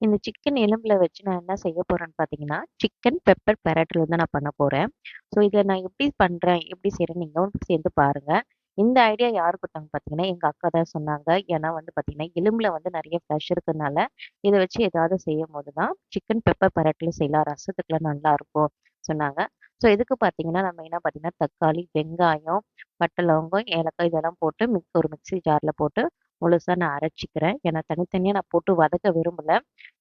இந்த சிக்கன் எலும்புல வச்சு நான் என்ன செய்ய போறேன்னு பார்த்தீங்கன்னா, சிக்கன் பெப்பர் பெரட்டல் வந்து நான் பண்ண போறேன். ஸோ இத நான் எப்படி பண்றேன், எப்படி செய்றேன்னு நீங்களும் சேர்ந்து பாருங்க. இந்த ஐடியா யார் குடுத்தாங்க பார்த்தீங்கன்னா, எங்க அக்கா தான் சொன்னாங்க. ஏன்னா வந்து பார்த்தீங்கன்னா, எலும்புல வந்து நெறைய ஃப்ளஷ் இருக்கனால, இத வச்சு ஏதாவது செய்யும்போது தான் சிக்கன் பெப்பர் பெரட்டல் செய்யலாம். ரசத்துக்குலாம் நல்லாருக்கும் சொன்னாங்க. ஸோ இதுக்கு பார்த்தீங்கன்னா, நம்ம என்ன பார்த்தீங்கன்னா, தக்காளி, வெங்காயம், பட்டை, லவங்கம், ஏலக்காய் இதெல்லாம் போட்டு ஒரு மிக்ஸி ஜார்ல போட்டு முழுசா நான் அரைச்சுக்கிறேன். ஏன்னா தனித்தனியா நான் போட்டு வதக்க விரும்பல.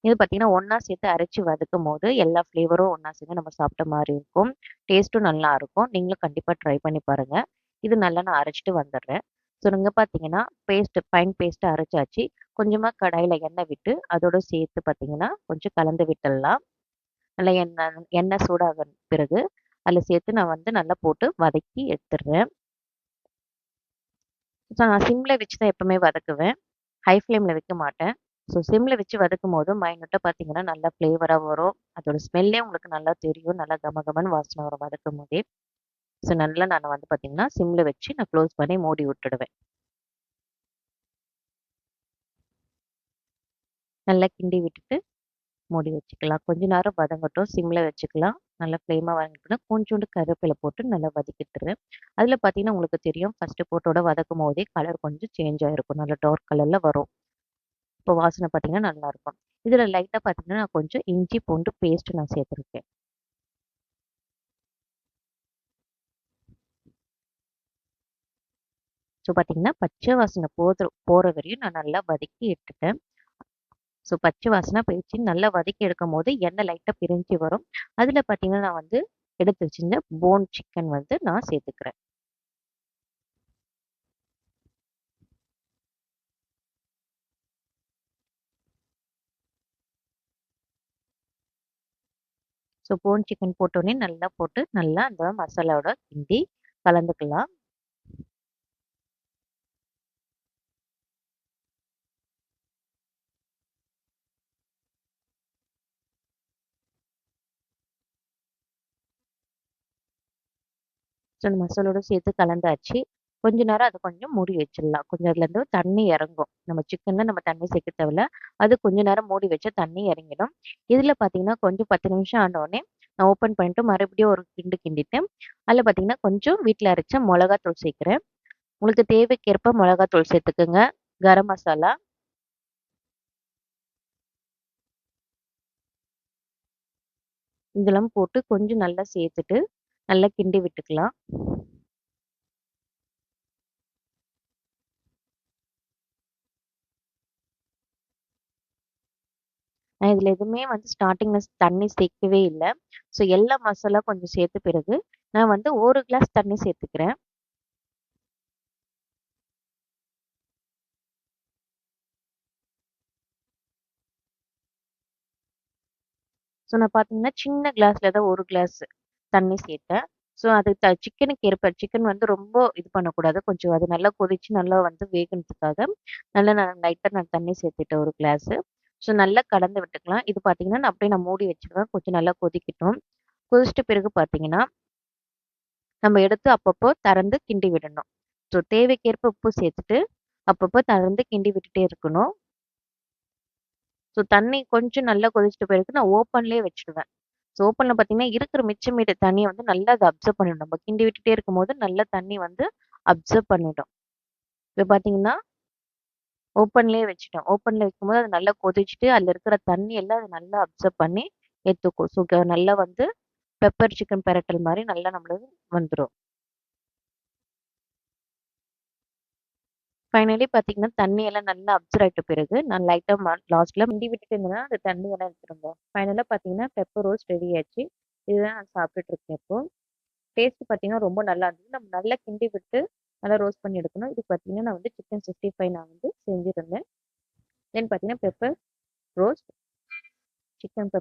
இது பார்த்தீங்கன்னா, ஒண்ணா சேர்த்து அரைச்சு வதக்கும்போது, எல்லா ஃப்ளேவரும் ஒண்ணா சேர்ந்து நம்ம சாப்பிட்ட மாரி இருக்கும். டேஸ்ட்டும் நல்லாருக்கும். நீங்களும் கண்டிப்பா ட்ரை பண்ணி பாருங்க. இது நல்லா நான் அரைச்சுட்டு வந்துடுறேன். ஸோ இங்க பார்த்தீங்கன்னா, ஃபைன் பேஸ்ட் அரைச்சாச்சு. கொஞ்சமா கடாயில எண்ணெய் விட்டு, அதோட சேர்த்து பார்த்தீங்கன்னா, கொஞ்சம் கலந்து விட்டுடலாம். நல்லா எண்ணெய் சூடாக பிறகு, அதில சேர்த்து நான் வந்து நல்லா போட்டு வதக்கி எடுத்துடுறேன். ஸோ நான் சிம்ல வச்சு தான் எப்பவுமே வதக்குவேன். ஹை ஃப்ளேம்ல வைக்க மாட்டேன். ஸோ சிம்ல வச்சு வதக்கும்போது மைனூட்டா பார்த்தீங்கன்னா, நல்லா ஃப்ளேவரா வரும். அதோட ஸ்மெல்லே உங்களுக்கு நல்லா தெரியும். நல்லா கமகமன்னு வாசனை வரும் வதக்கும்போதே. ஸோ நல்லா நான் வந்து பார்த்தீங்கன்னா, சிம்ல வச்சு நான் க்ளோஸ் பண்ணி மூடி விட்டுடுவேன். நல்லா கிண்டி விட்டுட்டு மூடி வச்சுக்கலாம். கொஞ்ச நேரம் வதங்கட்டும். சிம்ல வச்சுக்கலாம். நல்லா ஃப்ளேமா வதங்கட்டும். கொஞ்சோண்டு கருவேப்பில போட்டு நல்லா வதக்கிட்டுறேன். அதில பார்த்தீங்கன்னா, உங்களுக்கு தெரியும் ஃபர்ஸ்ட்டு போட்டோட வதக்கும்போதே கலர் கொஞ்சம் சேஞ்ச் ஆயிருக்கும். நல்லா டார்க் கலர்ல வரும். இப்போ வாசனை பார்த்தீங்கன்னா நல்லாருக்கும். இதில லைட்டா பார்த்தீங்கன்னா, நான் கொஞ்சம் இஞ்சி பூண்டு பேஸ்ட் நான் சேர்த்துருக்கேன். ஸோ பார்த்தீங்கன்னா, பச்சை வாசனை போற வரையும் நான் நல்லா வதக்கி எடுத்துட்டேன். ஸோ பச்சை வாசனை போயிடுச்சு. நல்லா வதக்கி எடுக்கும்போது எண்ணெய் லைட்டா பிரிஞ்சு வரும். அதில பார்த்தீங்கன்னா, நான் வந்து எடுத்து வச்சிருந்த போன் சிக்கன் வந்து நான் சேர்த்துக்கிறேன். ஸோ போன் சிக்கன் போட்டோனே நல்லா போட்டு, நல்லா அந்த மசாலாவோட கிண்டி கலந்துக்கலாம். ஸோ அந்த மசாலோட சேர்த்து கலந்தாச்சு. கொஞ்ச நேரம் அத கொஞ்சம் மூடி வச்சிடலாம். கொஞ்சம் அதுலேருந்து தண்ணி இறங்கும். நம்ம சிக்கன்ல நம்ம தண்ணி சேர்க்க தேவையில்ல. அது கொஞ்ச நேரம் மூடி வச்சா தண்ணி இறங்கிடும். இதில பார்த்தீங்கன்னா, கொஞ்சம் 10 நிமிஷம் ஆனோனே நான் ஓப்பன் பண்ணிட்டு மறுபடியும் ஒரு கிண்டு கிண்டிட்டு, அதில பார்த்தீங்கன்னா, கொஞ்சம் வீட்ல அரைச்ச மொளகாத்தூள் சேர்க்கிறேன். உங்களுக்கு தேவைக்கேற்ப மொளகாத்தூள் சேர்த்துக்கங்க. கரம் மசாலா இதெல்லாம் போட்டு கொஞ்சம் நல்லா சேர்த்துட்டு, நல்லா கிண்டி விட்டுக்கலாம். நான் இதில எதுவுமே வந்து ஸ்டார்ட்டிங்ல தண்ணி சேர்க்கவே இல்ல. ஸோ எல்லா மசாலா கொஞ்சம் சேர்த்த பிறகு, நான் வந்து 1 கிளாஸ் தண்ணி சேர்த்துக்கிறேன். ஸோ நான் பார்த்தீங்கன்னா, சின்ன கிளாஸ்ல தான் 1 கிளாஸ் தண்ணி சேர்த்தேன். ஸோ அது சிக்கனுக்கு ஏற்ப சிக்கன் வந்து ரொம்ப இது பண்ணக்கூடாது. கொஞ்சம் அது நல்லா கொதிச்சு நல்லா வந்து வேகணுத்துக்காக, நல்லா நான் லைட்டா நான் தண்ணி சேர்த்துட்டேன் 1 கிளாஸு. ஸோ நல்லா கலந்து விட்டுக்கலாம். இது பார்த்தீங்கன்னா, நான் அப்படியே நான் மூடி வச்சுருவேன். கொஞ்சம் நல்லா கொதிக்கட்டும். கொதிச்சிட்ட பிறகு பார்த்தீங்கன்னா, நம்ம எடுத்து அப்பப்போ திறந்து கிண்டி விடணும். ஸோ தேவைக்கேற்ப உப்பு சேர்த்துட்டு, அப்பப்போ திறந்து கிண்டி விட்டுட்டே இருக்கணும். ஸோ தண்ணி கொஞ்சம் நல்லா கொதிச்சிட்ட பிறகு நான் ஓப்பன்லேயே வச்சுடுவேன். ஸோ ஓப்பன்ல பார்த்தீங்கன்னா, இருக்கிற மிச்சம் மீத தண்ணிய வந்து நல்லா அத அப்சர்வ் பண்ணிடும். நம்ம கிண்டி விட்டுட்டே இருக்கும்போது நல்லா தண்ணி வந்து அப்சர்வ் பண்ணிடும். இப்ப பார்த்தீங்கன்னா, ஓப்பன்லேயே வச்சுட்டேன். ஓப்பன்ல வைக்கும்போது அது நல்லா கொதிச்சுட்டு, அதில இருக்கிற தண்ணி எல்லாம் அது நல்லா அப்சர்வ் பண்ணி எடுத்துக்கும். ஸோ நல்லா வந்து பெப்பர் சிக்கன் பெரட்டல் மாரி நல்லா நம்மளுக்கு வந்துரும். ஃபைனலி பார்த்தீங்கன்னா, தண்ணி எல்லாம் நல்லா அப்சர்வ் ஆயிட்ட பிறகு, நான் லைட்டா லாஸ்ட்ல கிண்டி விட்டுட்டு இருந்தேன்னா, அந்த தண்ணி எல்லாம் எடுத்துருங்க. ஃபைனலா பார்த்தீங்கன்னா, பெப்பர் ரோஸ்ட் ரெடி ஆச்சு. இதுதான் நான் சாப்பிட்டுட்டு இருக்கேன் இப்போ. டேஸ்ட் பார்த்தீங்கன்னா, ரொம்ப நல்லா இருந்தது. நம்ம நல்லா கிண்டி விட்டு, நல்லா ரோஸ்ட் பண்ணி எடுக்கணும். இதுக்கு பார்த்தீங்கன்னா, நான் வந்து சிக்கன் 65 நான் வந்து செஞ்சிருந்தேன். தென் பார்த்தீங்கன்னா, பெப்பர் ரோஸ்ட், சிக்கன்